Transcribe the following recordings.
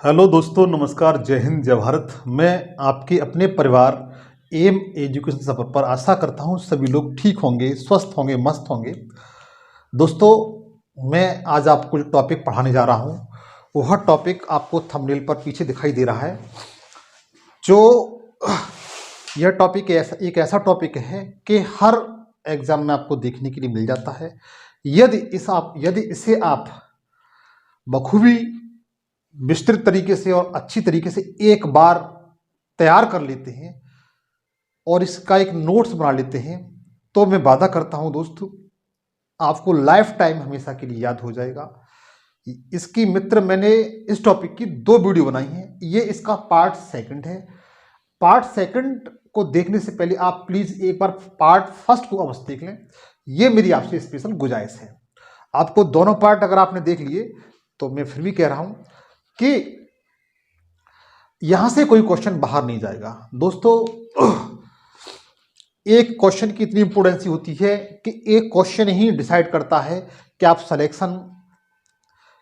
Hello दोस्तों, नमस्कार, जय हिंद, जय भारत। मैं आपके अपने परिवार एम एजुकेशन सफर पर आशा करता हूं सभी लोग ठीक होंगे, स्वस्थ होंगे, मस्त होंगे। दोस्तों, मैं आज आपको जो टॉपिक पढ़ाने जा रहा हूं वह टॉपिक आपको थंबनेल पर पीछे दिखाई दे रहा है। जो यह टॉपिक एक ऐसा टॉपिक है कि हर एग्जाम में आपको देखने के लिए मिल जाता है। यदि इसे आप बखूबी विस्तृत तरीके से और अच्छी तरीके से एक बार तैयार कर लेते हैं और इसका एक नोट्स बना लेते हैं, तो मैं वादा करता हूं दोस्तों, आपको लाइफ टाइम हमेशा के लिए याद हो जाएगा। इसकी मित्र मैंने इस टॉपिक की 2 वीडियो बनाई हैं। ये इसका पार्ट सेकंड है। पार्ट सेकंड को देखने से पहले आप प्लीज एक बार पार्ट फर्स्ट को अवश्य देख लें। ये मेरी आपसे स्पेशल गुजारिश है। आपको दोनों पार्ट अगर आपने देख लिए तो मैं फिर भी कह रहा हूं कि यहां से कोई क्वेश्चन बाहर नहीं जाएगा। दोस्तों, एक क्वेश्चन की इतनी इंपोर्टेंसी होती है कि एक क्वेश्चन ही डिसाइड करता है कि आप सिलेक्शन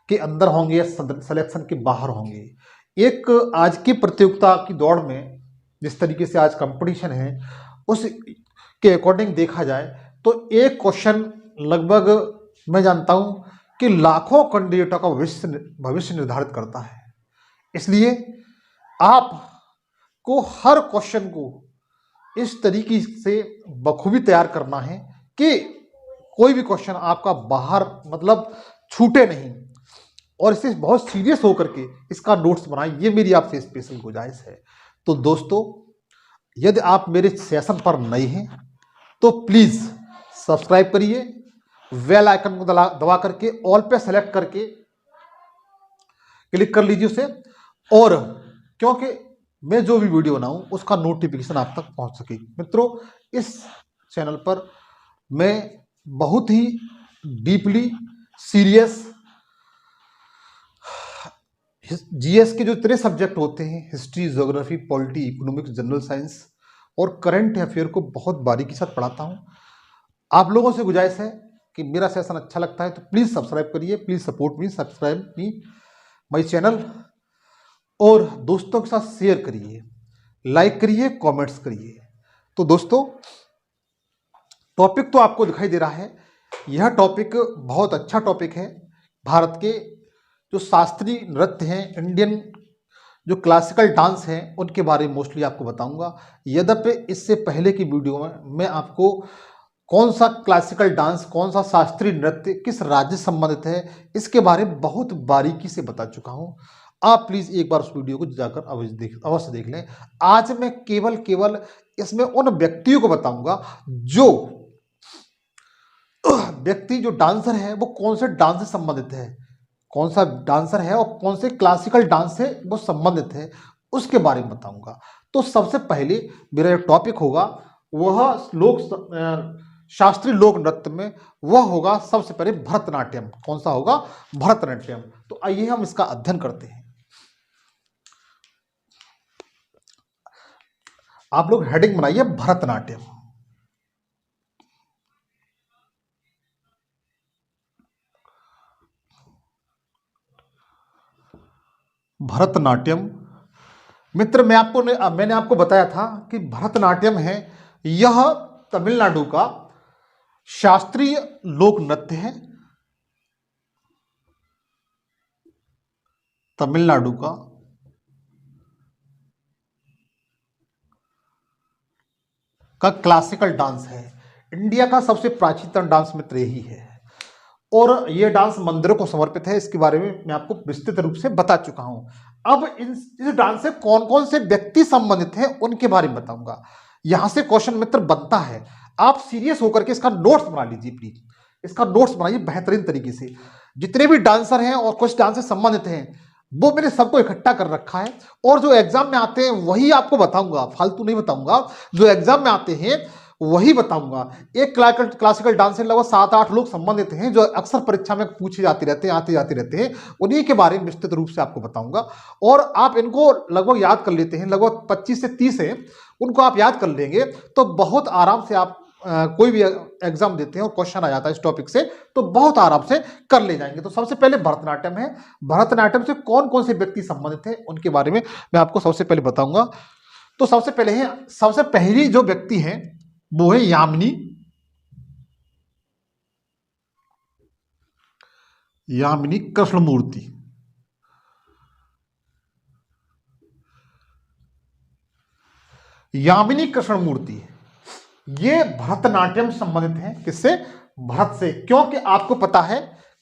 के अंदर होंगे या सिलेक्शन के बाहर होंगे। एक आज की प्रतियोगिता की दौड़ में जिस तरीके से आज कंपटीशन है, उस के अकॉर्डिंग देखा जाए तो एक क्वेश्चन लगभग मैं जानता हूं कि लाखों कैंडिडेटों का भविष्य निर्धारित करता है। इसलिए आपको हर क्वेश्चन को इस तरीके से बखूबी तैयार करना है कि कोई भी क्वेश्चन आपका बाहर मतलब छूटे नहीं, और इसे बहुत सीरियस होकर के इसका नोट्स बनाएं। ये मेरी आपसे स्पेशल गुजारिश है। तो दोस्तों, यदि आप मेरे सेशन पर नए हैं तो प्लीज सब्सक्राइब करिए, बेल आइकन को दबा करके ऑल पे सेलेक्ट करके क्लिक कर लीजिए उसे, और क्योंकि मैं जो भी वीडियो बनाऊं उसका नोटिफिकेशन आप तक पहुंच सके। मित्रों, इस चैनल पर मैं बहुत ही डीपली सीरियस जीएस के जो इतने सब्जेक्ट होते हैं, history, geography, polity, economics, general science और करंट अफेयर को बहुत बारीकी के साथ पढ़ाता हूं। आप लोगों से गुजारिश है कि मेरा सेशन अच्छा लगता है तो प्लीज सब्सक्राइब करिए, please support me, subscribe me my channel, और दोस्तों के साथ शेयर करिए, लाइक करिए, कमेंट्स करिए। तो दोस्तों, टॉपिक तो आपको दिखाई दे रहा है। यह टॉपिक बहुत अच्छा टॉपिक है। भारत के जो शास्त्रीय नृत्य हैं, इंडियन जो क्लासिकल डांस हैं, उनके बारे में मोस्टली आपको बताऊंगा। यद्यपि इससे पहले की वीडियो में मैं आपको कौन सा क्लासिकल डांस, कौन सा शास्त्रीय नृत्य किस राज्य से संबंधित है, इसके बारे में बहुत बारीकी से बता चुका हूं। आप प्लीज एक बार उस वीडियो को जाकर अवश्य देख लें। आज मैं केवल इसमें उन व्यक्तियों को बताऊंगा जो व्यक्ति जो डांसर है वो कौन से डांस से संबंधित है, कौन सा डांसर है और कौन से क्लासिकल डांस से वो संबंधित है, उसके बारे में बताऊंगा। तो सबसे पहले मेरा जो टॉपिक होगा वह शास्त्रीय लोक नृत्य में वह होगा सबसे पहले भरतनाट्यम। कौन सा होगा? भरतनाट्यम। तो आइए हम इसका अध्ययन करते हैं। आप लोग हेडिंग बनाइए भरतनाट्यम। भरतनाट्यम मित्र, मैंने आपको बताया था कि भरतनाट्यम है, यह तमिलनाडु का शास्त्रीय लोक नृत्य है। तमिलनाडु का क्लासिकल डांस है। इंडिया का सबसे प्राचीनतम डांस मित्र यही है, और यह डांस मंदिरों को समर्पित है। इसके बारे में मैं आपको विस्तृत रूप से बता चुका हूं। अब इस डांस से कौन कौन से व्यक्ति संबंधित हैं उनके बारे में बताऊंगा। यहां से क्वेश्चन मित्र बनता है। आप सीरियस होकर के इसका नोट्स बना लीजिए, प्लीज इसका नोट्स बनाइए बेहतरीन तरीके से। जितने भी डांसर हैं और कुछ डांस से संबंधित हैं वो मैंने सबको इकट्ठा कर रखा है, और जो एग्जाम में आते हैं वही आपको बताऊंगा, फालतू नहीं बताऊंगा। जो एग्जाम में आते हैं वही बताऊंगा। एक क्लासिकल डांस से लगभग 7-8 लोग संबंधित हैं जो अक्सर परीक्षा में पूछे जाते रहते हैं, आते जाते रहते हैं। उन्हीं के बारे में विस्तृत रूप से आपको बताऊंगा, और आप इनको लगभग याद कर लेते हैं। लगभग 25 से 30 हैं, उनको आप याद कर लेंगे तो बहुत आराम से आप कोई भी एग्जाम देते हैं और क्वेश्चन आ जाता है इस टॉपिक से तो बहुत आराम से कर ले जाएंगे। तो सबसे पहले भरतनाट्यम है। भरतनाट्यम से कौन कौन से व्यक्ति संबंधित है उनके बारे में मैं आपको सबसे पहले बताऊंगा। तो सबसे पहली जो व्यक्ति है वो है यामिनी कृष्णमूर्ति। यामिनी कृष्णमूर्ति ये भरतनाट्यम से संबंधित है। किससे? भरत से। क्योंकि आपको पता है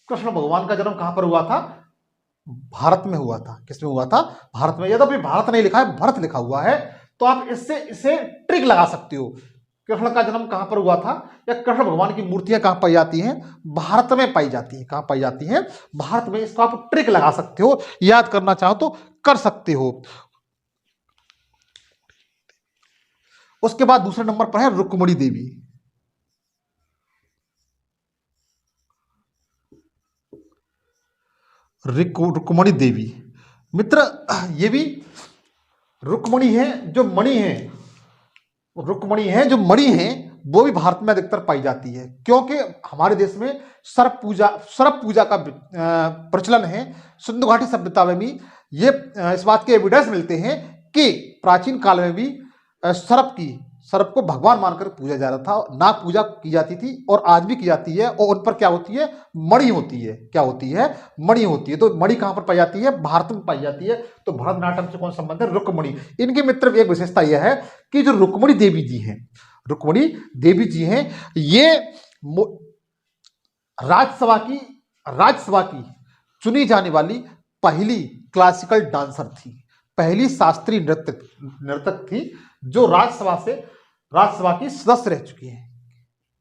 कृष्ण भगवान का जन्म कहां पर हुआ था? भारत में हुआ था। किसमें हुआ था? भारत में। यदि भारत नहीं लिखा है, भरत लिखा हुआ है, तो आप इसे ट्रिक लगा सकते हो। कृष्ण का जन्म कहां पर हुआ था या कृष्ण भगवान की मूर्तियां कहां पाई जाती हैं? भारत में पाई जाती हैं। कहां पाई जाती हैं? भारत में। इसको आप ट्रिक लगा सकते हो, याद करना चाहो तो कर सकते हो। उसके बाद दूसरे नंबर पर है रुक्मिणी देवी। रुक्मिणी देवी मित्र, ये भी रुक्मिणी है जो मणि है। रुक्मिणी है जो मणि है वो भी भारत में अधिकतर पाई जाती है। क्योंकि हमारे देश में सर्प पूजा का प्रचलन है। सिंधु घाटी सभ्यता में भी ये इस बात के एविडेंस मिलते हैं कि प्राचीन काल में भी सर्प को भगवान मानकर पूजा जा रहा था। नाग पूजा की जाती थी और आज भी की जाती है। और उन पर क्या होती है? मणि होती है। क्या होती है? मणि होती है। तो मणि कहां पर पाई जाती है? भारत में पाई जाती है। तो भरतनाट्यम से कौन संबंध है? रुक्मिणी। इनके मित्र एक विशेषता यह है कि जो रुक्मिणी देवी जी हैं, रुक्मिणी देवी जी हैं, ये राज्यसभा की चुनी जाने वाली पहली क्लासिकल डांसर थी। पहली शास्त्रीय नर्तक थी जो राज्यसभा की सदस्य रह चुकी हैं।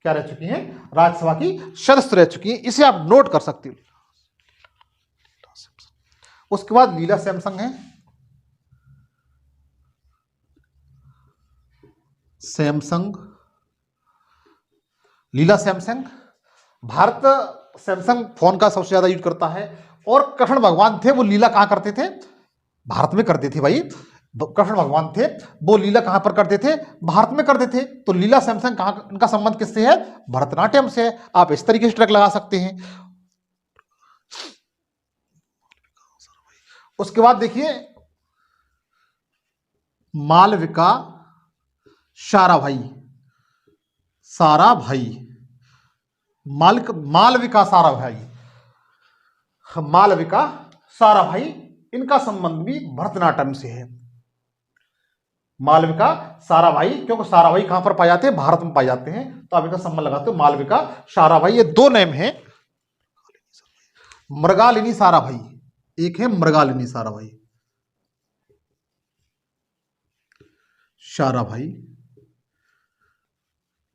क्या रह चुकी हैं? राज्यसभा की सदस्य रह चुकी हैं। इसे आप नोट कर सकते हो। उसके बाद लीला सैमसंग है। लीला सैमसंग भारत सैमसंग फोन का सबसे ज्यादा यूज करता है। और कृष्ण भगवान थे वो लीला कहां करते थे? भारत में करते थे भाई। कृष्ण भगवान थे वो लीला कहां पर करते थे? भारत में करते थे। तो लीला सैमसंग कहां, इनका संबंध किससे है? भरतनाट्यम से है। आप इस तरीके से ट्रैक लगा सकते हैं। उसके बाद देखिए मालविका साराभाई। मालविका साराभाई, इनका संबंध भी भरतनाट्यम से है। मालविका साराभाई, क्योंकि साराभाई कहां पर पाए जाते हैं? भारत में पाए जाते हैं। तो आप इनका संबंध लगाते हो मालविका साराभाई। ये दो नेम है। मृगालिनी साराभाई, एक है मृगालिनी साराभाई।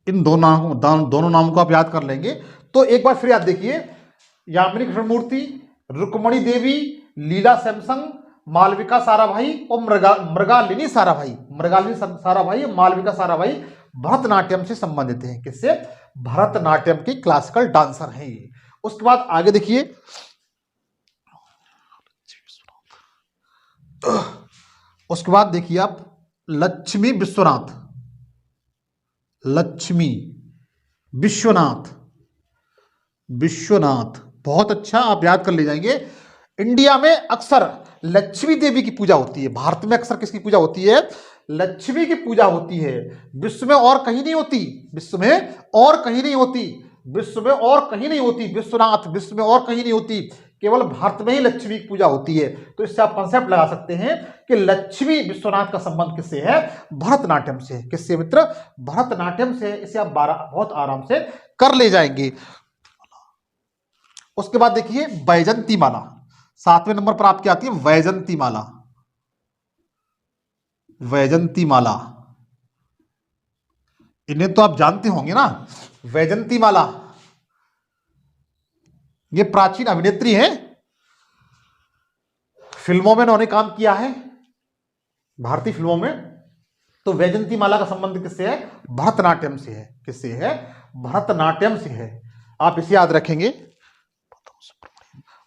इन दोनों नामों को आप याद कर लेंगे। तो एक बार फिर याद देखिए, यामिनी कृष्णमूर्ति, रुक्मिणी देवी, लीला सैमसंग, मालविका साराभाई और मृगालिनी साराभाई। मालविका साराभाई भरतनाट्यम से संबंधित हैं। किससे? भरतनाट्यम की क्लासिकल डांसर हैं ये। उसके बाद आगे देखिए, आप लक्ष्मी विश्वनाथ। बहुत अच्छा, आप याद कर ले जाएंगे। इंडिया में अक्सर लक्ष्मी देवी की पूजा होती है। भारत में अक्सर किसकी पूजा होती है? लक्ष्मी की पूजा होती है। विश्व में और कहीं नहीं होती। विश्वनाथ विश्व में और कहीं नहीं होती, केवल भारत में ही लक्ष्मी की पूजा होती है। तो इससे आप कॉन्सेप्ट लगा सकते हैं कि लक्ष्मी विश्वनाथ का संबंध किससे है? भरतनाट्यम से। किससे मित्र? भरतनाट्यम से। इसे आप बहुत आराम से कर ले जाएंगे। उसके बाद देखिए वैजंती माला। 7वें नंबर पर आपकी आती है वैजंती माला। इन्हें तो आप जानते होंगे ना, वैजंती माला। ये प्राचीन अभिनेत्री हैं। फिल्मों में उन्होंने काम किया है, भारतीय फिल्मों में। तो वैजंती माला का संबंध किससे है? भरतनाट्यम से है। किससे है? भरतनाट्यम से है। आप इसे याद रखेंगे।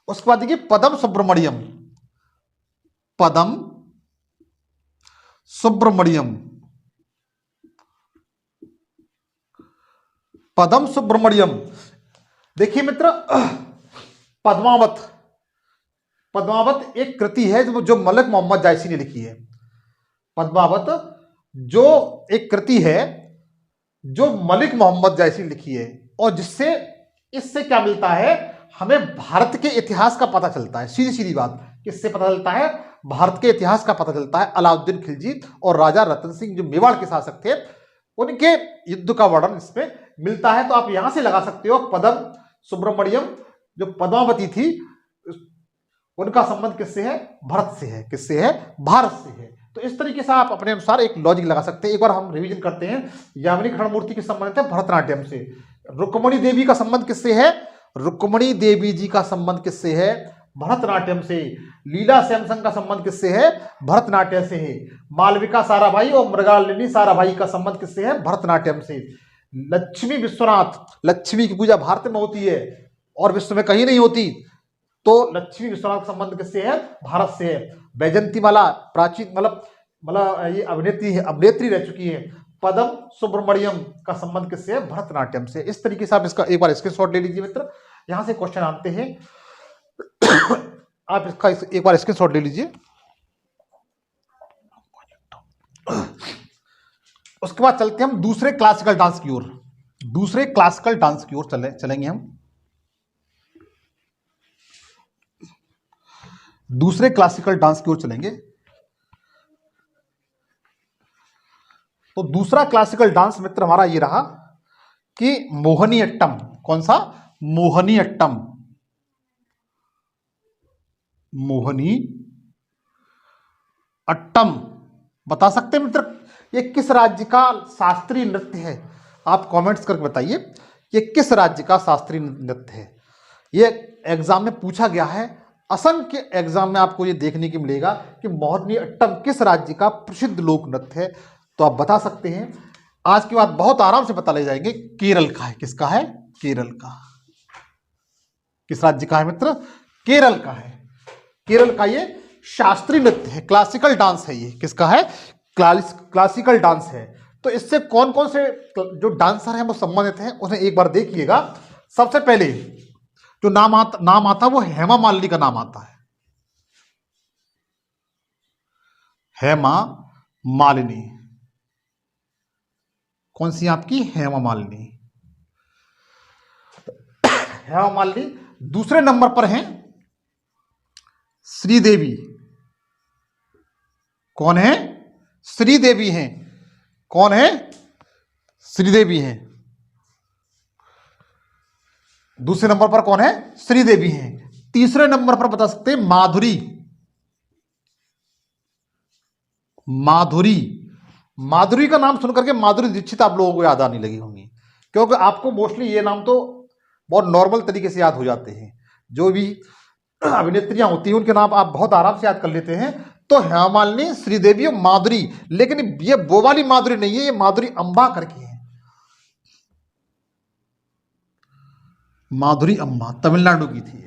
उसके बाद देखिए पदम सुब्रमण्यम। पदम सुब्रमण्यम। देखिए मित्र, पद्मावत, पद्मावत एक कृति है जो मलिक मोहम्मद जायसी ने लिखी है। पद्मावत जो एक कृति है जो मलिक मोहम्मद जायसी ने लिखी है, और जिससे इससे क्या मिलता है, हमें भारत के इतिहास का पता चलता है। सीधी सीधी बात, किससे पता चलता है, भारत के इतिहास का पता चलता है। अलाउद्दीन खिलजी और राजा रतन सिंह जो मेवाड़ के शासक थे, उनके युद्ध का वर्णन इसमें मिलता है। तो आप यहां से लगा सकते हो पदम सुब्रमण्यम जो पद्मावती थी, उनका संबंध किससे है, भारत से है। किससे है, भारत से है। तो इस तरीके से आप अपने अनुसार एक लॉजिक लगा सकते हैं। एक बार हम रिवीजन करते हैं। यामिनी कृष्णमूर्ति के संबंध है भरतनाट्यम से। रुक्मणी देवी का संबंध किससे है, रुक्मणी देवी जी का संबंध किससे है, भरतनाट्यम से। लीला सैमसन का संबंध किससे है, भरतनाट्यम से है। मालविका साराभाई और मृगालिनी साराभाई का संबंध किससे है, भरतनाट्यम से। लक्ष्मी विश्वनाथ, लक्ष्मी की पूजा भारत में होती है और विश्व में कहीं नहीं होती, तो लक्ष्मी विश्वनाथ का संबंध किससे है, भारत से है। वैजंतीमाला प्राचीन मतलब ये अभिनेत्री रह चुकी है। पदम सुब्रमण्यम का संबंध किससे है, भरतनाट्यम से। इस तरीके से आप इसका एक बार स्क्रीनशॉट ले लीजिए मित्र। यहां से क्वेश्चन आते हैं, आप इसका एक बार स्क्रीनशॉट ले लीजिए। उसके बाद चलते हैं हम दूसरे क्लासिकल डांस की ओर। दूसरे क्लासिकल डांस की ओर चलेंगे हम। दूसरे क्लासिकल डांस की ओर चलेंगे। तो दूसरा क्लासिकल डांस मित्र हमारा ये रहा कि मोहिनीअट्टम। कौन सा, मोहिनीअट्टम। मोहिनीअट्टम बता सकते हैं मित्र ये किस राज्य का शास्त्रीय नृत्य है? आप कमेंट्स करके बताइए ये किस राज्य का शास्त्रीय नृत्य है। ये एग्जाम में पूछा गया है। असंख्य एग्जाम में आपको ये देखने को मिलेगा कि मोहिनीअट्टम किस राज्य का प्रसिद्ध लोक नृत्य है। तो आप बता सकते हैं। आज के बाद बहुत आराम से पता ले जाएंगे, केरल का है। किसका है, केरल का। किस राज्य का है मित्र, केरल का है। केरल का ये शास्त्रीय नृत्य है, क्लासिकल डांस है। ये किसका है, क्लासिकल डांस है। तो इससे कौन कौन से जो डांसर हैं वो संबंधित हैं, उन्हें एक बार देखिएगा। सबसे पहले जो नाम आता है वो हेमा मालिनी का नाम आता है। हेमा मालिनी, कौन सी आपकी, हेमा मालिनी। हेमा मालिनी। दूसरे नंबर पर हैं श्रीदेवी। कौन है, श्रीदेवी हैं। कौन है, श्रीदेवी हैं। दूसरे नंबर पर कौन है, श्रीदेवी हैं। तीसरे नंबर पर बता सकते हैं माधुरी। माधुरी, माधुरी का नाम सुनकर के माधुरी दीक्षित आप लोगों को याद आने लगी होंगी, क्योंकि आपको मोस्टली ये नाम तो बहुत नॉर्मल तरीके से याद हो जाते हैं। जो भी अभिनेत्रियां होती हैं उनके नाम आप बहुत आराम से याद कर लेते हैं। तो हेमा मालिनी, श्रीदेवी और माधुरी। लेकिन ये वो वाली माधुरी नहीं है, ये माधुरी अम्बा करके है। माधुरी अम्बा तमिलनाडु की थी।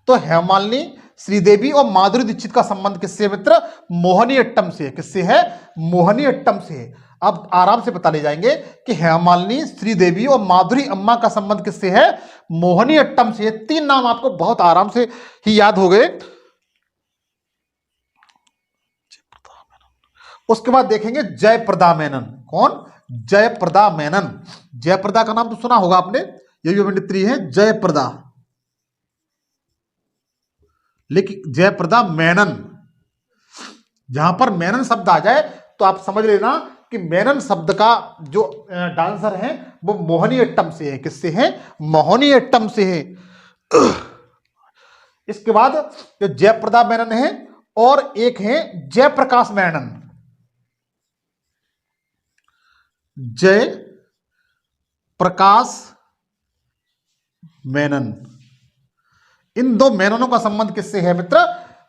तो हेमा मालिनी, श्रीदेवी और माधुरी दीक्षित का संबंध किससे है मित्र, मोहिनीअट्टम से। किससे है, मोहिनीअट्टम से। अब आराम से पता ले जाएंगे कि हेमा मालिनी, श्रीदेवी और माधुरी अम्मा का संबंध किससे है, मोहिनीअट्टम से। तीन नाम आपको बहुत आराम से ही याद हो गए। उसके बाद देखेंगे जयप्रदा मेनन। कौन, जयप्रदा मेनन। जयप्रदा का नाम तो सुना होगा आपने, ये भी अभिनेत्री है जयप्रदा। लेकिन जयप्रदा मेनन, जहां पर मेनन शब्द आ जाए तो आप समझ लेना कि मेनन शब्द का जो डांसर है वो मोहिनीअट्टम से है। किससे है, मोहिनीअट्टम से है। इसके बाद जो जयप्रदा मेनन है और एक है जयप्रकाश मेनन। जय प्रकाश मेनन। इन दो मेननों का संबंध किससे है मित्र,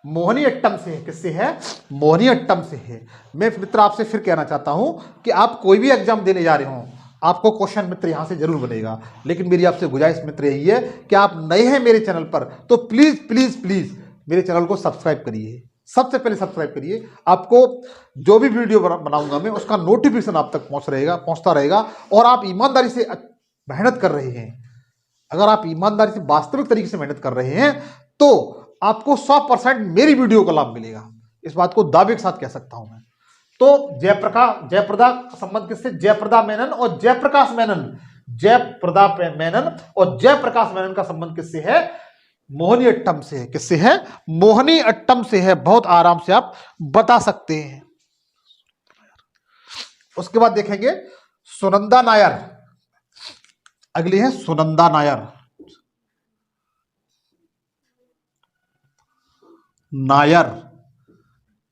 मोहिनीअट्टम से है। किससे है, मोहिनीअट्टम से है। मैं मित्र आपसे फिर कहना चाहता हूं कि आप कोई भी एग्जाम देने जा रहे हो, आपको क्वेश्चन मित्र यहां से जरूर बनेगा। लेकिन मेरी आपसे गुजारिश मित्र यही है कि आप नए हैं मेरे चैनल पर तो प्लीज प्लीज प्लीज मेरे चैनल को सब्सक्राइब करिए। सबसे पहले सब्सक्राइब करिए। आपको जो भी वीडियो बनाऊंगा मैं उसका नोटिफिकेशन आप तक पहुंचता रहेगा और आप ईमानदारी से मेहनत कर रहे हैं, अगर आप ईमानदारी से वास्तविक तरीके से मेहनत कर रहे हैं तो आपको 100% मेरी वीडियो का लाभ मिलेगा। इस बात को दावे के साथ कह सकता हूं मैं। तो जयप्रदा का संबंध किससे? जयप्रदा मेनन और जयप्रकाश मेनन। जयप्रदा मेनन और जयप्रकाश मेनन का संबंध किससे है? मोहिनीअट्टम से है। किससे है? मोहिनीअट्टम से है। बहुत आराम से आप बता सकते हैं। उसके बाद देखेंगे सुनंदा नायर। अगली है सुनंदा नायर। नायर,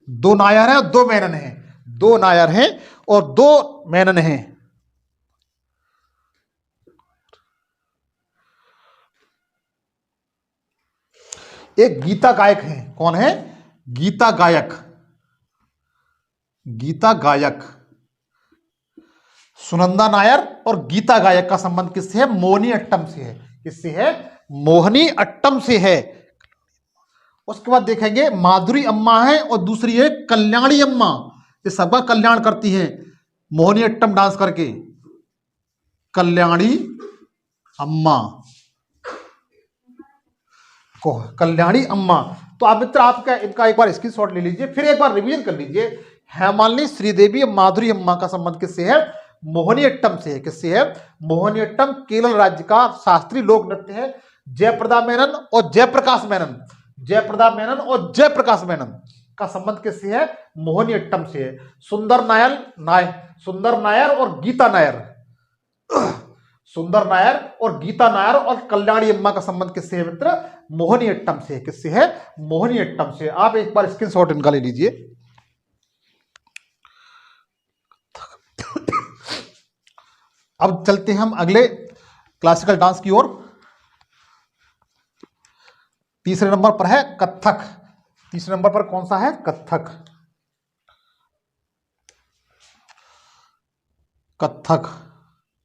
दो नायर है और दो मेनन है। दो नायर हैं और दो मेनन हैं। एक गीता गायक है। कौन है? गीता गायक। गीता गायक। सुनंदा नायर और गीता गायक का संबंध किससे है? मोहिनीअट्टम से है। किससे है? मोहिनीअट्टम से है। उसके बाद देखेंगे माधुरी अम्मा है और दूसरी है कल्याणी अम्मा। ये सबका कल्याण करती है मोहिनीअट्टम डांस करके। कल्याणी अम्मा को, कल्याणी अम्मा। तो आप मित्र आपका इनका एक बार स्क्रीनशॉट ले लीजिए, फिर एक बार रिवीजन कर लीजिए। हेमालिनी, श्रीदेवी, माधुरी अम्मा का संबंध किससे है? मोहिनीअट्टम से है। किससे है? मोहिनीअट्टम केरल राज्य का शास्त्रीय लोक नृत्य है। जयप्रदा मेनन और जयप्रकाश मेनन, जयप्रदा मेनन और जयप्रकाश मेनन का संबंध किससे है? मोहिनीअट्टम से है। सुंदर नायर और गीता नायर, सुंदर नायर और गीता नायर और कल्याणी अम्मा का संबंध किससे है मित्र? मोहिनीअट्टम से। किससे है? मोहिनीअट्टम से। आप एक बार स्क्रीनशॉट इनका ले लीजिए। अब चलते हैं हम अगले क्लासिकल डांस की ओर। तीसरे नंबर पर है कथक। तीसरे नंबर पर कौन सा है? कथक। कथक।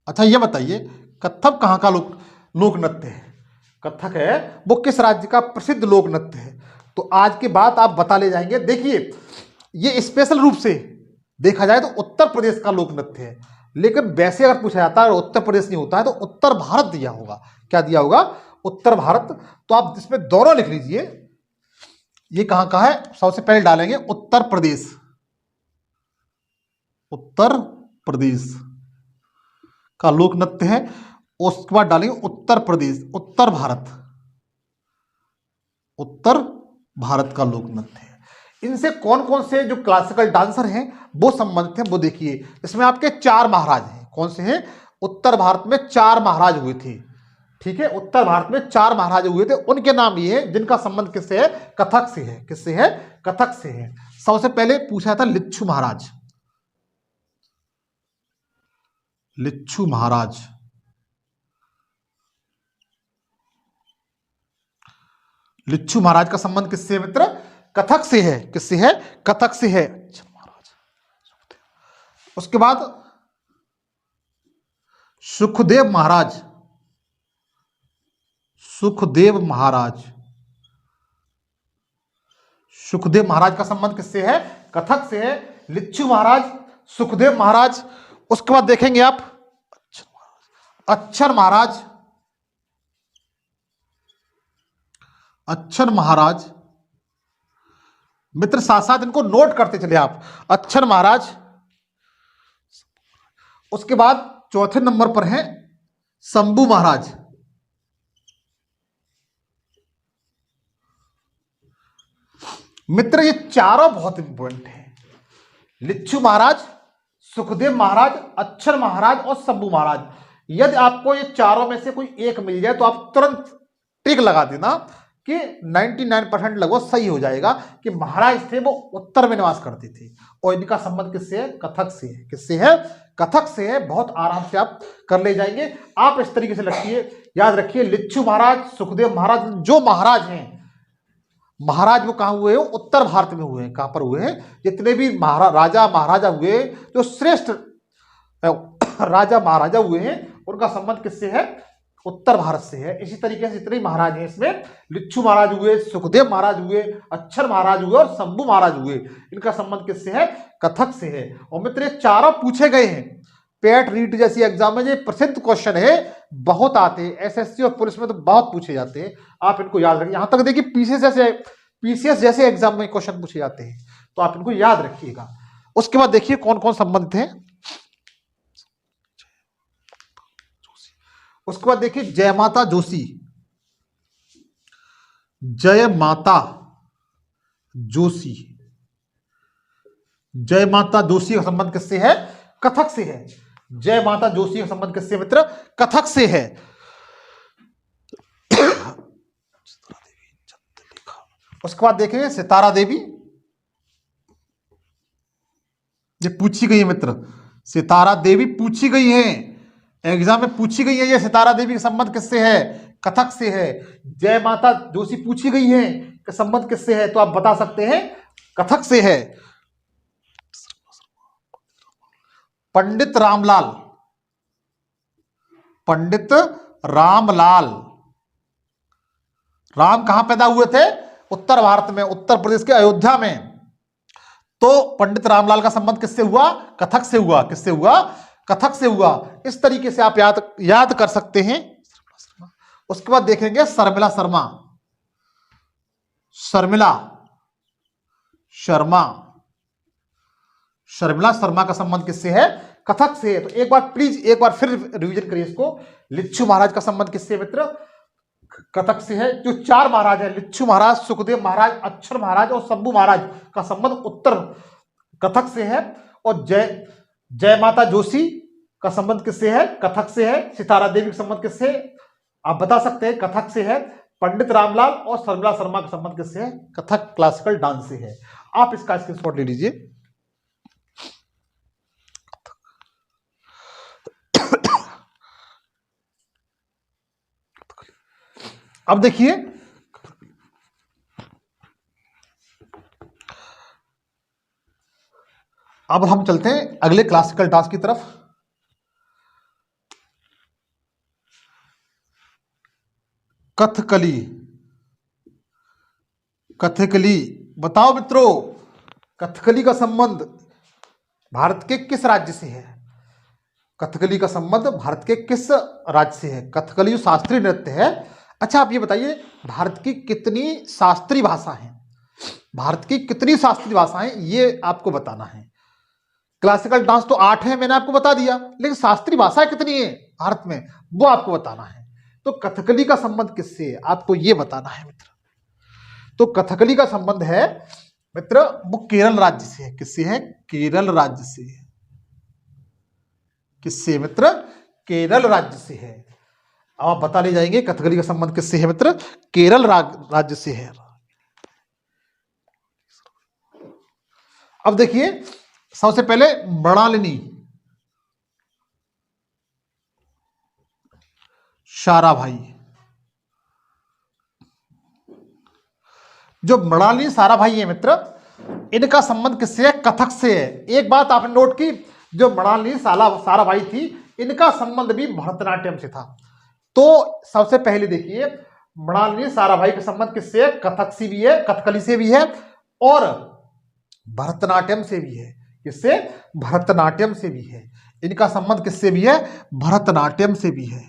अच्छा ये बताइए कथक कहाँ का लोक नृत्य है? कथक है वो किस राज्य का प्रसिद्ध लोक नृत्य है? तो आज के बाद आप बता ले जाएंगे। देखिए ये स्पेशल रूप से देखा जाए तो उत्तर प्रदेश का लोक नृत्य है, लेकिन वैसे अगर पूछा जाता है उत्तर प्रदेश नहीं होता है तो उत्तर भारत दिया होगा। क्या दिया होगा? उत्तर भारत। तो आप इसमें दोनों लिख लीजिए। ये कहां का है? सबसे पहले डालेंगे उत्तर प्रदेश। उत्तर प्रदेश का लोक नृत्य है। उसके बाद डालेंगे उत्तर प्रदेश, उत्तर भारत। उत्तर भारत का लोक नृत्य है। इनसे कौन कौन से जो क्लासिकल डांसर हैं वो संबंधित हैं वो देखिए। इसमें आपके 4 महाराज हैं। कौन से हैं? उत्तर भारत में 4 महाराज हुए थे। ठीक है, उत्तर भारत में 4 महाराज हुए थे। उनके नाम ये है जिनका संबंध किससे है? कथक से है। किससे है? कथक से है। सबसे पहले पूछा था लिच्छू महाराज। लिच्छू महाराज। लिच्छू महाराज का संबंध किससे है मित्र? कथक से है। किससे है? कथक से है। उसके बाद सुखदेव महाराज। सुखदेव महाराज। सुखदेव महाराज का संबंध किससे है? कथक से है। लिच्छू महाराज, सुखदेव महाराज। उसके बाद देखेंगे आप अच्छर महाराज। अच्छर महाराज मित्र, साथ साथ इनको नोट करते चले आप। अच्छर महाराज। उसके बाद चौथे नंबर पर हैं शंभू महाराज। मित्र ये चारों बहुत इंपॉर्टेंट हैं। लिच्छू महाराज, सुखदेव महाराज, अच्छर महाराज और शंभू महाराज। यदि आपको ये चारों में से कोई एक मिल जाए तो आप तुरंत टिक लगा देना कि 99% लगभग सही हो जाएगा कि महाराज थे वो उत्तर में निवास करते थे। और इनका संबंध किससे है? कथक से है। किससे है? कथक से है। बहुत आराम से आप कर ले जाएंगे। आप इस तरीके से रखिए, याद रखिए लिच्छू महाराज, सुखदेव महाराज जो महाराज हैं, महाराज वो कहाँ हुए हैं? उत्तर भारत में हुए हैं। कहां पर हुए हैं? जितने भी राजा महाराजा हुए, जो श्रेष्ठ राजा महाराजा हुए हैं, उनका संबंध किससे है? उत्तर भारत से है। इसी तरीके से जितने महाराज हैं इसमें लिच्छू महाराज हुए, सुखदेव महाराज हुए, अच्छर महाराज हुए और शंभू महाराज हुए। इनका संबंध किससे है? कथक से है। और मित्र ये चारों पूछे गए हैं। पेट रीट जैसी एग्जाम में ये प्रसिद्ध क्वेश्चन है, बहुत आते हैं एसएससी और पुलिस में तो बहुत पूछे जाते हैं, आप इनको याद रखिए। यहां तक देखिए पीसीएस जैसे एग्जाम में क्वेश्चन पूछे जाते हैं, तो आप इनको याद रखिएगा। उसके बाद देखिए कौन कौन संबंधित है। उसके बाद देखिए जय माता जोशी, जय माता जोशी, जय माता जोशी का संबंध किससे है? कथक से है। जय माता जोशी का संबंध किससे मित्र? कथक से है। उसके बाद देखेंगे सितारा देवी, ये पूछी गई है मित्र, सितारा देवी पूछी गई है, एग्जाम में पूछी गई है। ये सितारा देवी का संबंध किससे है? कथक से है। जय माता जोशी पूछी गई है कि संबंध किससे है, तो आप बता सकते हैं कथक से है। पंडित रामलाल, पंडित रामलाल, राम कहां पैदा हुए थे? उत्तर भारत में, उत्तर प्रदेश के अयोध्या में। तो पंडित रामलाल का संबंध किससे हुआ? कथक से हुआ। किससे हुआ? कथक से हुआ। इस तरीके से आप याद कर सकते हैं। उसके बाद देखेंगे शर्मिला शर्मा, शर्मिला शर्मा, शर्मिला शर्मा का संबंध किससे है? कथक से है। तो एक बार प्लीज एक बार फिर रिवीजन करिए इसको। लिच्छू महाराज का संबंध किससे है मित्र? कथक से है। जो चार महाराज है, लिच्छू महाराज, सुखदेव महाराज, अक्षर महाराज और शंभू महाराज का संबंध उत्तर कथक से है। और जय माता जोशी का संबंध किससे है? कथक से है। सितारा देवी का संबंध किससे है? आप बता सकते हैं कथक से है। पंडित रामलाल और शर्मिला शर्मा का संबंध किससे है? कथक क्लासिकल डांस से है। आप इसका स्क्रीनशॉट ले लीजिए। अब देखिए अब हम चलते हैं अगले क्लासिकल डांस की तरफ। कथकली, कथकली बताओ मित्रों, कथकली का संबंध भारत के किस राज्य से है? कथकली का संबंध भारत के किस राज्य से है? कथकली जो शास्त्रीय नृत्य है। अच्छा आप ये बताइए भारत की कितनी शास्त्रीय भाषा है? भारत की कितनी शास्त्रीय भाषाएं ये आपको बताना है। क्लासिकल डांस तो 8 है, मैंने आपको बता दिया, लेकिन शास्त्रीय भाषाएं कितनी है भारत में वो आपको बताना है। तो कथकली का संबंध किससे है आपको ये बताना है मित्र। तो कथकली का संबंध है मित्र वो केरल राज्य से है। किससे है? केरल राज्य से है। किससे मित्र? केरल राज्य से है। अब आप बता ले जाएंगे कथकली का संबंध किससे है मित्र? केरल राज्य से है। अब देखिए सबसे पहले मृणालिनी साराभाई, जो मृणालिनी साराभाई है मित्र इनका संबंध किससे है? कथक से है। एक बात आपने नोट की, जो मृणालिनी साराभाई थी इनका संबंध भी भरतनाट्यम से था। तो सबसे पहले देखिए मृणालिनी साराभाई का संबंध किससे है? कथक से भी है, कथकली से भी है और भरतनाट्यम से भी है। किससे? भरतनाट्यम से भी है। इनका संबंध किससे भी है? भरतनाट्यम से भी है।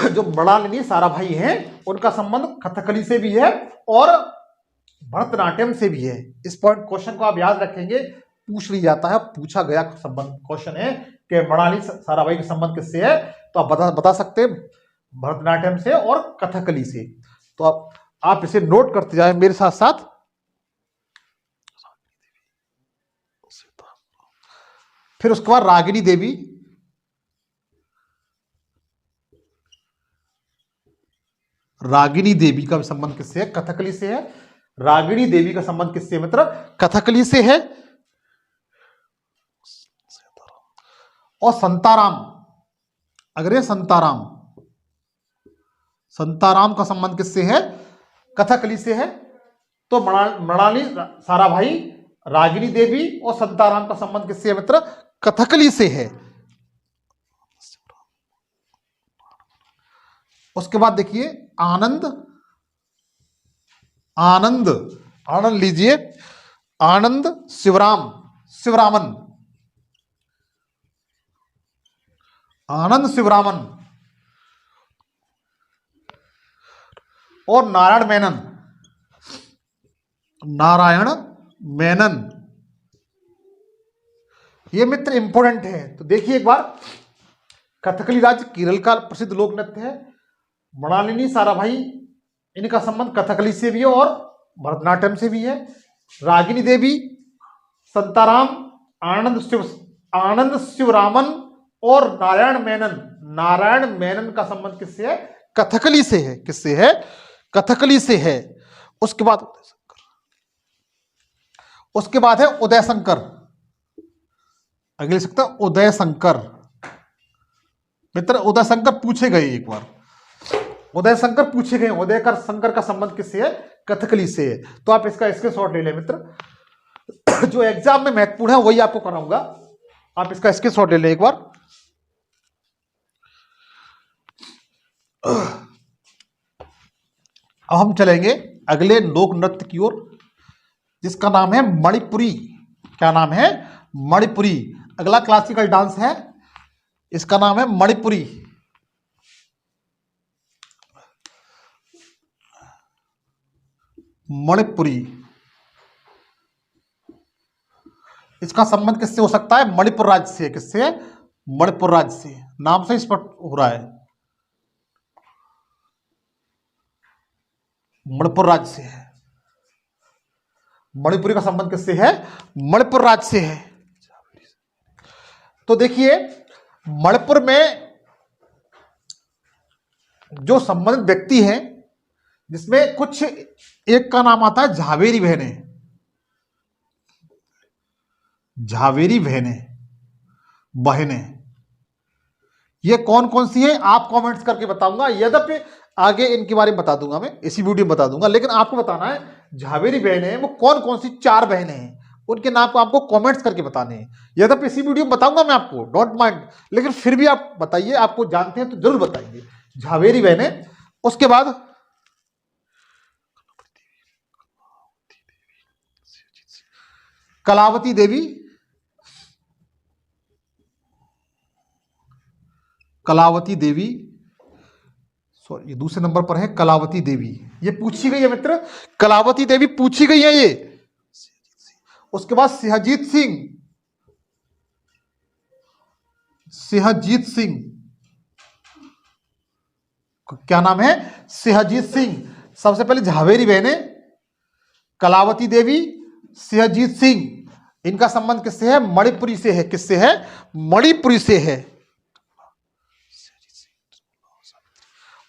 जो मृणालिनी साराभाई हैं उनका संबंध कथकली से भी है और भरतनाट्यम से भी है। इस पॉइंट क्वेश्चन को आप याद रखेंगे, पूछ लिया जाता है, पूछा गया संबंध क्वेश्चन है कि मृणालिनी साराभाई का संबंध किससे है, तो आप बता सकते हैं भरतनाट्यम से और कथकली से। तो आप इसे नोट करते जाएं मेरे साथ साथ। फिर उसके बाद रागिनी देवी, रागिनी देवी का संबंध किससे है? कथकली से है। रागिनी देवी का संबंध किससे मित्र? कथकली से है। और संताराम, अगर ये संताराम, संताराम का संबंध किससे है? कथकली से है। तो मृणालिनी साराभाई, रागिनी देवी और संताराम का संबंध किससे है मित्र? कथकली से है। उसके बाद देखिए आनंद, आनंद लीजिए, आनंद शिवराम, शिवरामन, आनंद शिवरामन और नारायण मेनन, नारायण मेनन। ये मित्र इंपॉर्टेंट है। तो देखिए एक बार, कथकली राज्य केरल का प्रसिद्ध लोक नृत्य है। मृणालिनी साराभाई, इनका संबंध कथकली से भी है और भरतनाट्यम से भी है। रागिनी देवी, संताराम, आनंद शिवरामन और नारायण मेनन, नारायण मेनन का संबंध किससे है? कथकली से है। किससे है? कथकली से है। उसके बाद है उदय शंकर, अगले सकता उदय शंकर। मित्र उदय शंकर पूछे गए एक बार, उदय शंकर पूछे गए। उदय शंकर का संबंध किससे है? कथकली से है। तो आप इसका स्क्रीनशॉट ले लें मित्र, जो एग्जाम में महत्वपूर्ण है वही आपको कराऊंगा, आप इसका स्क्रीनशॉट ले लें एक बार। अब हम चलेंगे अगले लोक नृत्य की ओर, जिसका नाम है मणिपुरी। क्या नाम है? मणिपुरी। अगला क्लासिकल डांस है, इसका नाम है मणिपुरी। मणिपुरी, इसका संबंध किससे हो सकता है? मणिपुर राज्य से। किससे? मणिपुर राज्य से। नाम से स्पष्ट हो रहा है, मणिपुर राज्य से है। मणिपुरी का संबंध किससे है? मणिपुर राज्य से है। तो देखिए, मणिपुर में जो संबंधित व्यक्ति हैं, जिसमें कुछ एक का नाम आता है झावेरी बहनें, झावेरी बहनें। ये कौन कौन सी हैं आप कमेंट्स करके बताऊंगा, यद्यपि आगे इनके बारे में बता दूंगा, मैं इसी वीडियो में बता दूंगा, लेकिन आपको बताना है झावेरी बहनें वो कौन कौन सी 4 बहनें हैं, उनके नाम को आपको कमेंट्स करके बताने हैं। यद्यपि इसी वीडियो में बताऊंगा मैं आपको, डोंट माइंड, लेकिन फिर भी आप बताइए, आपको जानते हैं तो जरूर बताइए। झावेरी बहनें। उसके बाद कलावती देवी, कलावती देवी, सॉरी दूसरे नंबर पर है कलावती देवी, ये पूछी गई है मित्र, कलावती देवी पूछी गई है ये। उसके बाद सिहजीत सिंह, सिहजीत सिंह, क्या नाम है? सिहजीत सिंह। सबसे पहले झावेरी बहनें, कलावती देवी, सिहजीत सिंह, इनका संबंध किससे है? मणिपुरी से है। किससे है? मणिपुरी से है।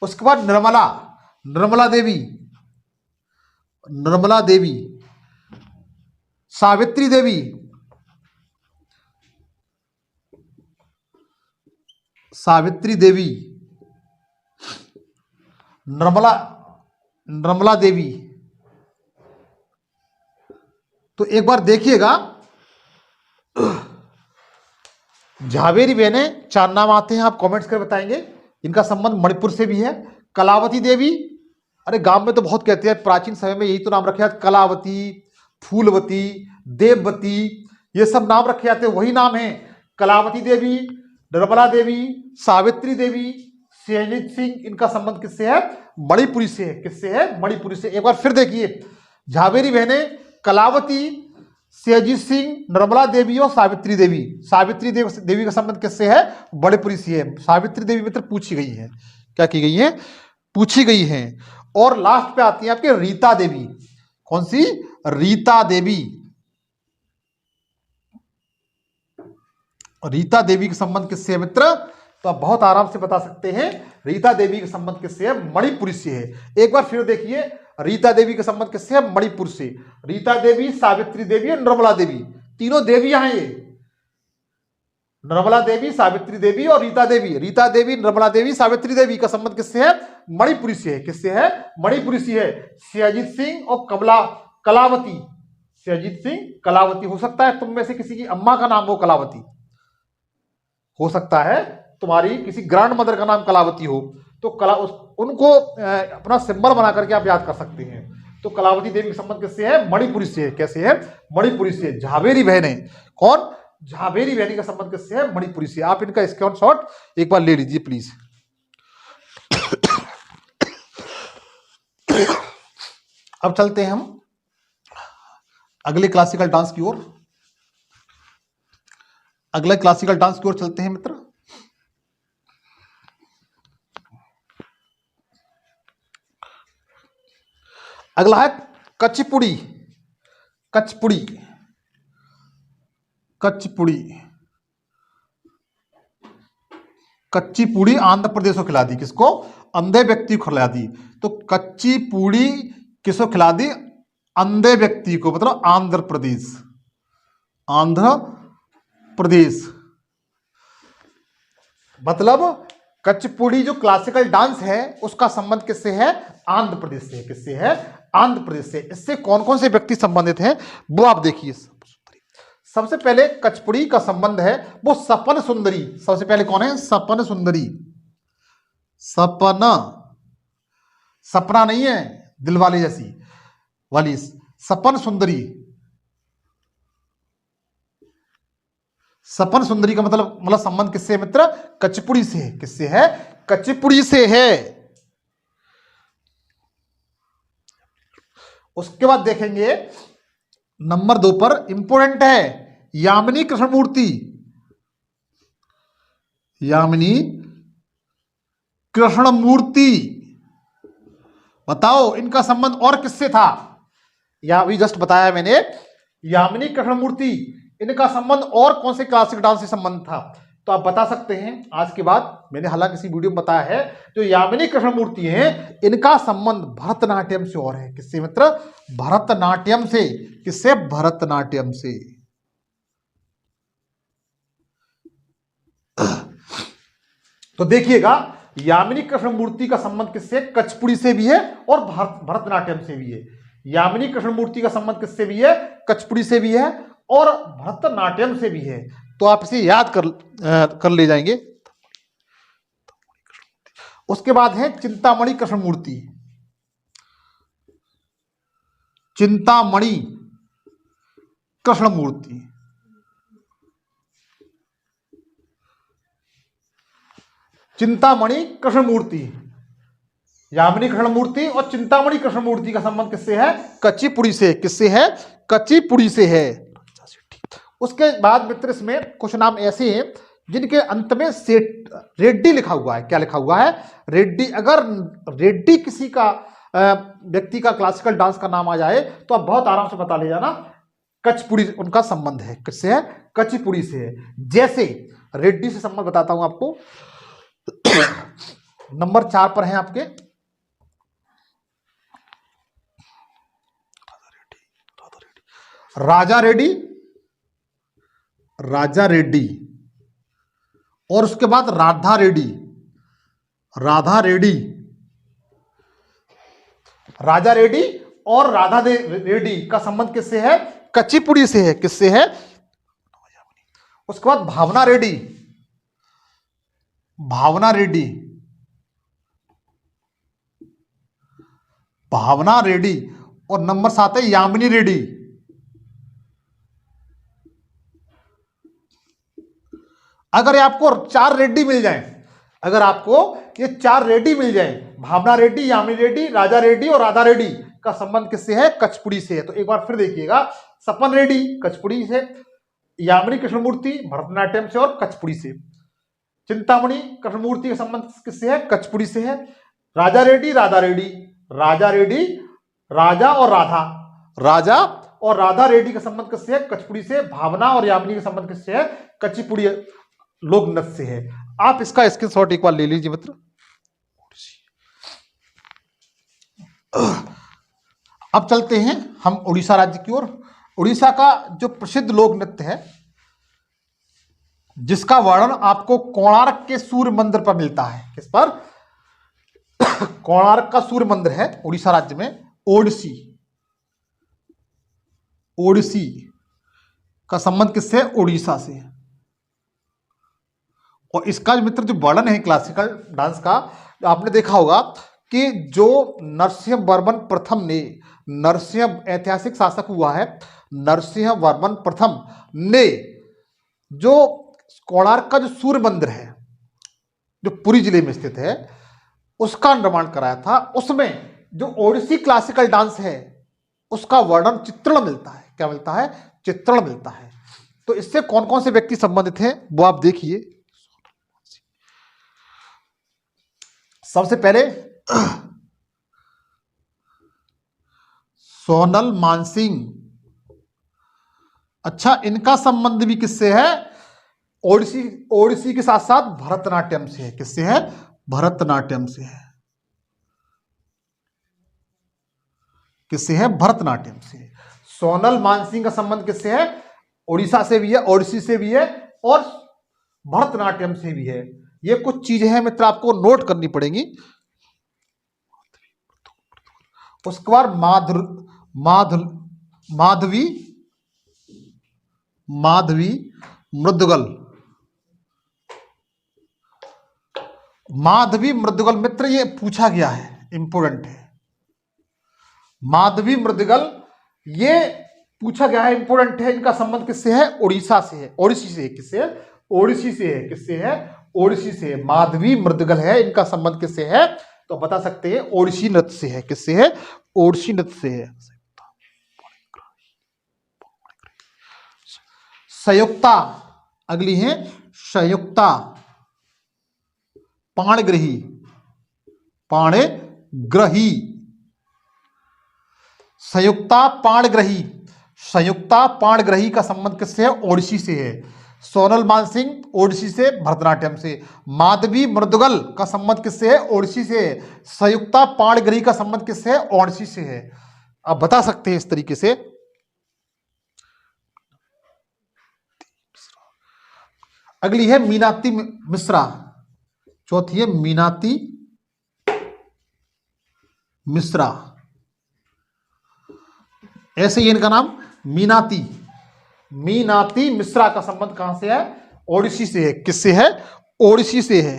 उसके बाद निर्मला, निर्मला देवी, निर्मला देवी, सावित्री देवी, सावित्री देवी, निर्मला, निर्मला देवी। तो एक बार देखिएगा, झावेरी बहनें 4 नाम आते हैं, आप कमेंट्स कर बताएंगे। इनका संबंध मणिपुर से भी है। कलावती देवी, अरे गांव में तो बहुत कहते हैं, प्राचीन समय में यही तो नाम रखे जाते, कलावती, फूलवती, देववती, ये सब नाम रखे जाते हैं, वही नाम है। कलावती देवी, निर्मला देवी, सावित्री देवी, सिहजीत सिंह, इनका संबंध किससे है? मणिपुरी से है। किससे है? मणिपुरी से। एक बार फिर देखिए, झावेरी बहनें, कलावती, सिहजीत सिंह, निर्मला देवी और सावित्री देवी। सावित्री देवी का संबंध किससे है? मणिपुरी से है। सावित्री देवी मित्र पूछी गई है। क्या की गई है? पूछी गई है। और लास्ट पे आती है आपकी रीता देवी। कौन सी? रीता देवी। रीता देवी का संबंध किससे है मित्र? तो आप बहुत आराम से बता सकते हैं, रीता देवी का संबंध किससे है? मणिपुर से है। एक बार फिर देखिए, रीता देवी का संबंध किससे है? मणिपुर से। रीता देवी, सावित्री देवी और निर्मला देवी, तीनों देवियां हैं ये। निर्मला देवी, सावित्री देवी और रीता देवी। रीता देवी, निर्मला देवी, सावित्री देवी का संबंध किससे है? मणिपुरी से है। किससे है? मणिपुरी से है। सिहजीत सिंह और कलावती, सिहजीत सिंह, कलावती। हो सकता है तुम में से किसी की अम्मा का नाम हो कलावती, हो सकता है तुम्हारी किसी ग्रैंड मदर का नाम कलावती हो, तो उनको अपना सिंबल बना करके आप याद कर सकते हैं। तो कलावती देवी का संबंध किससे है? मणिपुरी से है। कैसे है? मणिपुरी से। झावेरी बहनें, कौन? झावेरी बहनी का संबंध किससे है? मणिपुरी से। आप इनका स्क्रीनशॉट एक बार ले लीजिए प्लीज। अब चलते हैं हम अगले क्लासिकल डांस की ओर। अगले क्लासिकल डांस की ओर चलते हैं मित्र। अगला है कचिपुड़ी। कचपुड़ी, कचपुड़ी, कच्ची पूड़ी आंध्र प्रदेश को खिला दी। किसको? अंधे व्यक्ति को खिला दी। तो कच्ची पूड़ी किसको खिला दी? अंधे व्यक्ति को, मतलब आंध्र प्रदेश। आंध्र प्रदेश मतलब कचपुड़ी जो क्लासिकल डांस है उसका संबंध किससे है? आंध्र प्रदेश से। किससे है? आंध्र प्रदेश से। इससे कौन कौन से व्यक्ति संबंधित हैं वो आप देखिए। सबसे पहले कचपुड़ी का संबंध है वो सपन सुंदरी। सबसे पहले कौन है? सपन सुंदरी। सपना, सपना नहीं है दिलवाले जैसी वाली, सपन सुंदरी। सपन सुंदरी का मतलब संबंध किससे है मित्र? कचपुड़ी से है। किससे है? कचपुड़ी से है। उसके बाद देखेंगे नंबर 2 पर, इंपोर्टेंट है, यामिनी कृष्णमूर्ति। यामिनी कृष्णमूर्ति, बताओ इनका संबंध और किससे था? या अभी जस्ट बताया मैंने, यामिनी कृष्णमूर्ति, इनका संबंध और कौन से क्लासिक डांस से संबंध था? तो आप बता सकते हैं आज के बाद। मैंने हालांकि इसी वीडियो में बताया है, जो यामिनी कृष्णमूर्ति हैं इनका संबंध भरतनाट्यम से और है। किससे मित्र? भरतनाट्यम से। किससे? भरतनाट्यम से। तो देखिएगा, यामिनी कृष्णमूर्ति का संबंध किससे? कचपुड़ी से भी है और भरतनाट्यम से भी है। यामिनी कृष्णमूर्ति का संबंध किससे भी है? कचपुड़ी से भी है और भरतनाट्यम से भी है। तो आप इसे याद कर ले जाएंगे। उसके बाद है चिंतामणि कृष्णमूर्ति। चिंतामणि कृष्णमूर्ति, चिंतामणि कृष्णमूर्ति, यामिनी कृष्णमूर्ति और चिंतामणि कृष्णमूर्ति का संबंध किससे है? कचिपुड़ी से। किससे है? कचिपुड़ी से है। उसके बाद मित्र इसमें कुछ नाम ऐसे हैं जिनके अंत में सेठ रेड्डी लिखा हुआ है। क्या लिखा हुआ है? रेड्डी। अगर रेड्डी किसी का व्यक्ति का क्लासिकल डांस का नाम आ जाए तो आप बहुत आराम से बता ले जाना कचपुड़ी उनका संबंध है। किससे है? कचिपुड़ी से है। जैसे रेड्डी से संबंध बताता हूं आपको। नंबर 4 पर है आपके राजा रेड्डी। राजा रेड्डी और उसके बाद राधा रेड्डी। राधा रेड्डी, राजा रेड्डी और राधा रेड्डी का संबंध किससे है? कचिपुड़ी से है। किससे है? उसके बाद भावना रेड्डी। भावना रेड्डी, भावना रेड्डी और नंबर 7 है यामिनी रेड्डी। अगर आपको 4 रेड्डी मिल जाएं, अगर आपको ये 4 रेड्डी मिल जाएं, भावना रेड्डी, यामिनी रेड्डी, राजा रेड्डी और राधा रेड्डी का संबंध किससे है? कचपुड़ी से है। तो एक बार फिर देखिएगा, सपन रेड्डी कचपुड़ी से, यामिनी कृष्णमूर्ति भरतनाट्यम से और कचपुड़ी से, चिंतामणि कृष्णमूर्ति का संबंध किससे है? कचपुड़ी से है। राजा रेड्डी, राधा रेड्डी, राजा रेड्डी, राजा और राधा, राजा और राधा रेड्डी का संबंध किससे है? कचपुड़ी से। भावना और यामिनी का संबंध किससे है? कचिपुड़ी लोक नृत्य से है। आप इसका स्क्रीनशॉट एक बार ले लीजिए मित्र। अब चलते हैं हम उड़ीसा राज्य की ओर। उड़ीसा का जो प्रसिद्ध लोक नृत्य है जिसका वर्णन आपको कोणार्क के सूर्य मंदिर पर मिलता है। किस पर? कोणार्क का सूर्य मंदिर है उड़ीसा राज्य में, ओडिसी। ओडिसी का संबंध किससे? उड़ीसा से। और इसका मित्र जो वर्णन है क्लासिकल डांस का, आपने देखा होगा कि जो नरसिंहवर्मन प्रथम ने, नरसिंह ऐतिहासिक शासक हुआ है, नरसिंहवर्मन प्रथम ने जो कोणार्क का जो सूर्य मंदिर है जो पुरी जिले में स्थित है उसका निर्माण कराया था। उसमें जो ओडिसी क्लासिकल डांस है उसका वर्णन, चित्रण मिलता है। क्या मिलता है? चित्रण मिलता है। तो इससे कौन कौन से व्यक्ति संबंधित हैं वो आप देखिए। सबसे पहले सोनल मानसिंह। अच्छा, इनका संबंध भी किससे है? ओडिसी, ओडिसी के साथ साथ भरतनाट्यम से है। किससे है? भरतनाट्यम से है। किससे है? भरतनाट्यम से। सोनल मानसिंह का संबंध किससे है? ओडिशा से भी है, ओडिसी से भी है और भरतनाट्यम से भी है। ये कुछ चीजें हैं मित्र, आपको नोट करनी पड़ेंगी। उसके बाद माधवी मृदुगल। माधवी मृदुगल मित्र, ये पूछा गया है, इंपोर्टेंट है। माधवी मृदुगल ये पूछा गया है, इंपोर्टेंट है। इनका संबंध किससे है? उड़ीसा से है, ओडिसी से है। किससे है? ओडिसी से है। किससे है? ओडिसी से है। माधवी मृदुगल है, इनका संबंध किससे है? तो बता सकते हैं ओडिसी नृत्य से है। किससे है? ओडिसी नृत्य से है। संयुक्ता अगली है, संयुक्ता पाणिग्रही। पाणिग्रही, संयुक्ता पाणिग्रही। संयुक्ता पाणिग्रही का संबंध किससे है? ओडिसी से है। सोनल मानसिंह ओडिसी से, भरतनाट्यम से। माधवी मृदुगल का संबंध किससे है? ओडिसी से है। संयुक्ता पाणिग्रही का संबंध किससे है? ओडिसी से है। आप बता सकते हैं इस तरीके से। अगली है मीनाती मिश्रा। चौथी है मीनाती मिश्रा, ऐसे ही इनका नाम मीनाती। मीनाती मिश्रा का संबंध कहां से है? ओडिसी से है। किससे है? ओडिसी से है।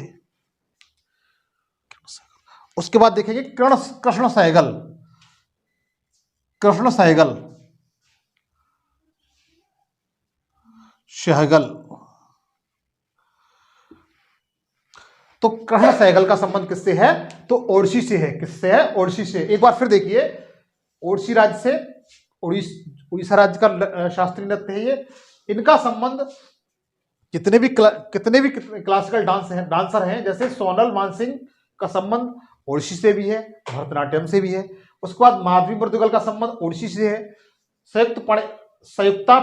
उसके बाद देखेंगे कृष्ण सहगल। कृष्ण सहगल, सहगल। तो कृष्ण सहगल का संबंध किससे है? तो ओडिसी से है। किससे है? ओडिसी से। एक बार फिर देखिए, ओडिसी राज्य से, उड़ीसा राज्य का शास्त्रीय नृत्य है ये। इनका संबंध कितने भी क्लासिकल डांसर हैं, जैसे सोनल मानसिंह का संबंध ओडिसी से भी है, भरतनाट्यम से भी है। उसके बाद माधवी मृदुगल का संबंध ओडिसी से है। संयुक्ता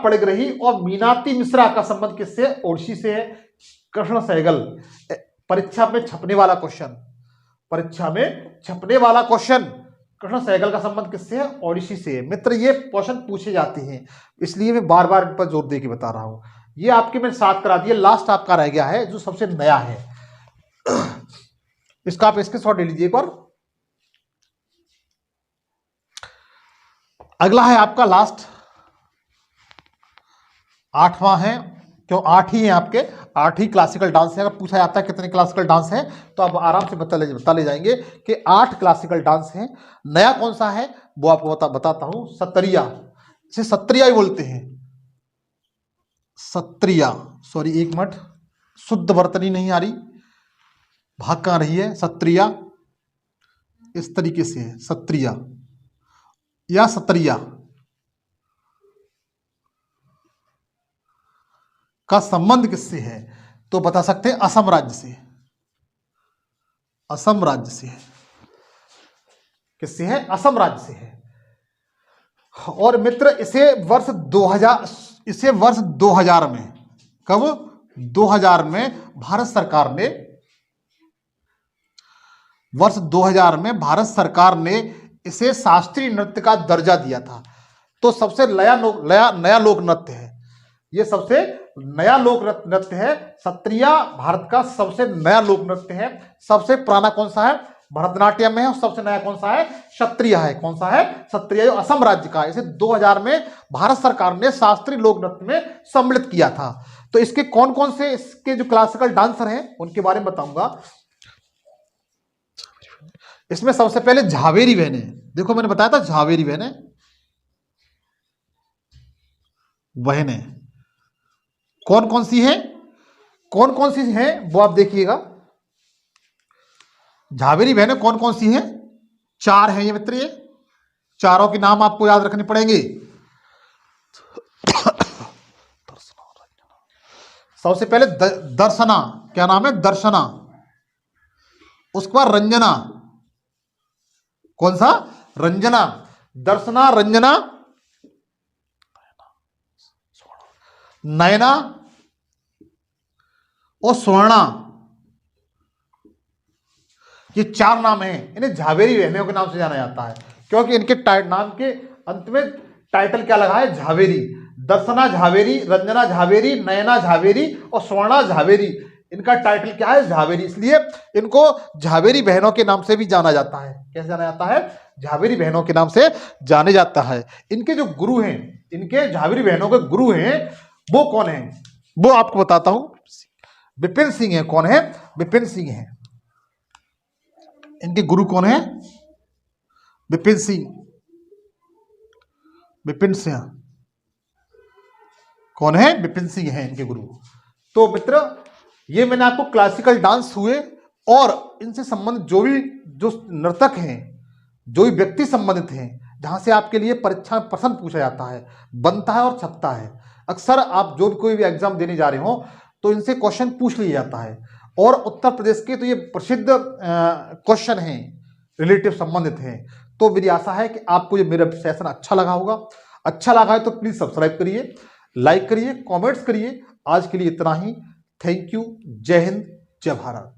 पड़िग्रही और मीनाती मिश्रा का संबंध किससे? ओडिसी से है। कृष्ण सहगल, परीक्षा में छपने वाला क्वेश्चन, परीक्षा में छपने वाला क्वेश्चन, कृष्ण सहगल का संबंध किससे है? ओडिसी से है। मित्र, ये क्वेश्चन पूछे जाते हैं, इसलिए मैं बार बार इन पर जोर दे के बता रहा हूं। ये आपके मैंने 7 करा दिए, लास्ट आपका रह गया है जो सबसे नया है। इसका आप स्क्रीनशॉट ले लीजिए एक बार। अगला है आपका लास्ट, 8वां है, क्यों 8 ही है आपके, 8 ही क्लासिकल डांस है। अगर पूछा जाता है कितने क्लासिकल डांस हैं तो आप आराम से बता ले जाएंगे कि 8 क्लासिकल डांस हैं। नया कौन सा है वो आपको बताता हूं, सत्रिया। इसे सत्रिया ही बोलते हैं, सत्रिया। सॉरी एक मिनट, शुद्ध वर्तनी नहीं आ रही, भाग कहां रही है? सत्रिया इस तरीके से है, सत्रिया या सत्रिया का संबंध किससे है? तो बता सकते हैं असम राज्य से। असम राज्य से है। किससे है? असम राज्य से है। और मित्र इसे वर्ष 2000 में, कब? 2000 में भारत सरकार ने, वर्ष 2000 में भारत सरकार ने इसे शास्त्रीय नृत्य का दर्जा दिया था। तो सबसे नया लोक नृत्य है ये, सबसे नया लोक नृत्य है। सत्रिया भारत का सबसे नया लोक नृत्य है। सबसे पुराना कौन सा है? भरतनाट्यम में है। और सबसे नया कौन सा है? सत्रिया है। कौन सा है? सत्रिया, जो असम राज्य का है। इसे 2000 में भारत सरकार ने शास्त्रीय लोक नृत्य में सम्मिलित किया था। तो इसके कौन कौन से इसके जो क्लासिकल डांसर हैं उनके बारे में बताऊंगा। इसमें सबसे पहले झावेरी बहनें, देखो मैंने बताया था झावेरी बहनें, बहनें कौन कौन सी हैं, कौन कौन सी हैं वो आप देखिएगा। झावेरी बहनें कौन कौन सी हैं, 4 हैं ये मित्र, ये चारों के नाम आपको याद रखने पड़ेंगे। सबसे पहले दर्शना, क्या नाम है, दर्शना। उसके बाद रंजना, कौन सा, रंजना, दर्शना, रंजना, नयना और स्वर्णा, ये 4 नाम हैं। इन्हें झावेरी बहनों के नाम से जाना जाता है क्योंकि इनके नाम के अंत में टाइटल क्या लगा है, झावेरी। दर्शना झावेरी, रंजना झावेरी, नयना झावेरी और स्वर्णा झावेरी, इनका टाइटल क्या है, झावेरी। इसलिए इनको झावेरी बहनों के नाम से भी जाना जाता है। कैसे जाना जाता है, झावेरी बहनों के नाम से जाने जाता है। इनके जो गुरु हैं, इनके झावेरी बहनों के गुरु हैं वो कौन है, वो आपको बताता हूं। विपिन सिंह है। कौन है, विपिन सिंह है। इनके गुरु कौन है, विपिन सिंह। विपिन सिंह कौन है, विपिन सिंह है इनके गुरु। तो मित्र ये मैंने आपको क्लासिकल डांस हुए और इनसे संबंधित जो नर्तक हैं, जो भी व्यक्ति संबंधित हैं, जहां से आपके लिए परीक्षा में प्रश्न पूछा जाता है, बनता है और छपता है। अक्सर आप जो भी कोई भी एग्जाम देने जा रहे हो तो इनसे क्वेश्चन पूछ लिया जाता है। और उत्तर प्रदेश के तो ये प्रसिद्ध क्वेश्चन हैं, रिलेटिव संबंधित हैं। तो मेरी आशा है कि आपको ये मेरा सेशन अच्छा लगा होगा। अच्छा लगा है तो प्लीज सब्सक्राइब करिए, लाइक करिए, कमेंट्स करिए। आज के लिए इतना ही। Thank you. जय हिंद, जय भारत।